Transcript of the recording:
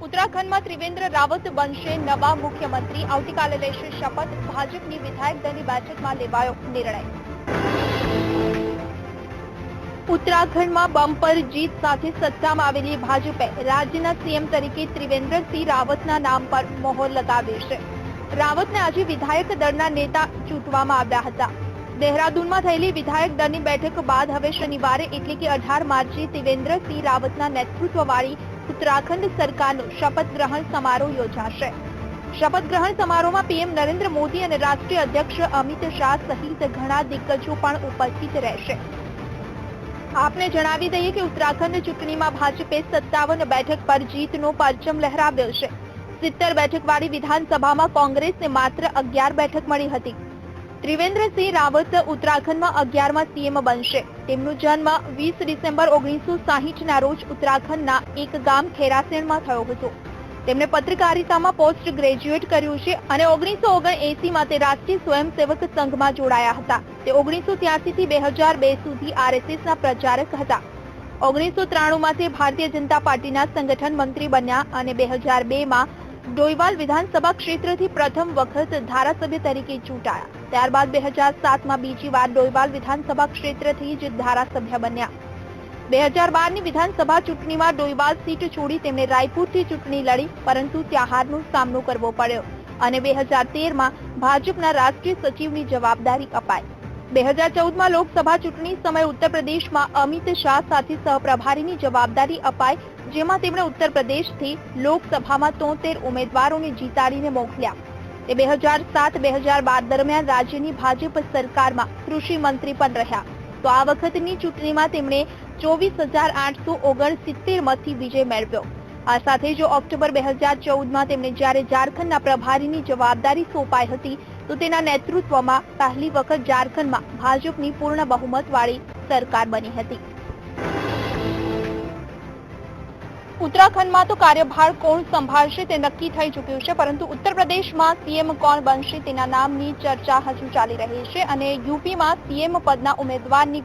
ઉત્તરાખંડમાં ત્રિવેન્દ્ર રાવત બનશે નવા મુખ્યમંત્રી। આવતીકાલે લેશે શપથ। ભાજપની વિધાયક દળની બેઠકમાં લેવાયો નિર્ણય। ઉત્તરાખંડમાં બમ્પર જીત સાથે સત્તામાં આવેલી ભાજપે રાજ્યના સીએમ તરીકે ત્રિવેન્દ્રસિંહ રાવતના નામ પર મહોર લગાવી છે। રાવતને આજે વિધાયક દળના નેતા ચૂંટવામાં આવ્યા હતા। દેહરાદૂનમાં થયેલી વિધાયક દળની બેઠક બાદ હવે શનિવારે એટલે કે 18 માર્ચે ત્રિવેન્દ્રસિંહ રાવતના નેતૃત્વવાળી ઉત્તરાખંડ સરકારનો શપથ ગ્રહણ સમારોહ યોજાશે। શપથ ગ્રહણ સમારોહમાં પીએમ નરેન્દ્ર મોદી અને રાષ્ટ્રીય અધ્યક્ષ અમિત શાહ સહિત ઘણા દિગ્ગજો પણ ઉપસ્થિત રહેશે। આપને જણાવી દઈએ કે ઉત્તરાખંડ ચૂંટણીમાં ભાજપે 57 બેઠક પર જીતનો પરચમ લહેરાવ્યો છે। 70 બેઠકવાળી વિધાનસભામાં કોંગ્રેસને માત્ર 11 બેઠક મળી હતી। ત્રિવેન્દ્રસિંહ રાવત ઉત્તરાખંડમાં 11મા સીએમ બનશે। તેમનો જન્મ 20 ડિસેમ્બર 1960ના રોજ ઉત્તરાખંડના એક ગામ ખેરાસેણમાં થયો હતો। તેમણે પત્રકારિતામાં પોસ્ટ ગ્રેજ્યુએટ કર્યું છે અને 1979માં તે રાષ્ટ્રીય સ્વયંસેવક સંઘમાં જોડાયા હતા। તે 1983 થી 2002 સુધી આરએસએસના પ્રચારક હતા। 1993માં તે ભારતીય જનતા પાર્ટીના સંગઠન મંત્રી બન્યા અને 2002માં ડોઈવાલ વિધાનસભા ક્ષેત્રથી પ્રથમ વખત ધારાસભ્ય તરીકે ચૂંટાયા। ત્યારબાદ 2007માં બીજી વાર ડોઈવાલ વિધાનસભા ક્ષેત્રથી જ ધારાસભ્ય બન્યા। 2012ની વિધાનસભા ચૂંટણીમાં ડોઈવાલ સીટ છોડી તેમણે રાયપુરથી ચૂંટણી લડી, પરંતુ ત્યાં હારનો સામનો કરવો પડ્યો અને 2013માં ભાજપના રાષ્ટ્રીય સચિવની જવાબદારી અપાઈ। 2014માં લોકસભા ચૂંટણી સમયે ઉત્તર પ્રદેશમાં અમિત શાહ સાથે સહપ્રભારીની જવાબદારી અપાઈ, જેમાં તેમણે ઉત્તર પ્રદેશથી લોકસભામાં 73 ઉમેદવારોને જીતાડીને મોકલ્યા। તે 2007-2012 દરમિયાન રાજ્યની ભાજપ સરકારમાં કૃષિ મંત્રી પણ રહ્યા। તો આ વખતની ચૂંટણીમાં તેમણે 24,869 મતથી વિજય મેળવ્યો। આ સાથે જો ઓક્ટોબર 2014માં તેમને જ્યારે ઝારખંડના પ્રભારીની જવાબદારી સોંપાઈ હતી, તો તેના નેતૃત્વમાં પહેલી વખત ઝારખંડમાં ભાજપની પૂર્ણ બહુમતવાળી સરકાર બની હતી। ઉત્તરાખંડમાં તો કાર્યભાર કોણ સંભાળશે તે નક્કી થઈ ચૂક્યું છે, પરંતુ ઉત્તર પ્રદેશમાં સીએમ કોણ બનશે તેના નામની ચર્ચા હજુ ચાલી રહી છે અને યુપીમાં સીએમ પદના ઉમેદવારની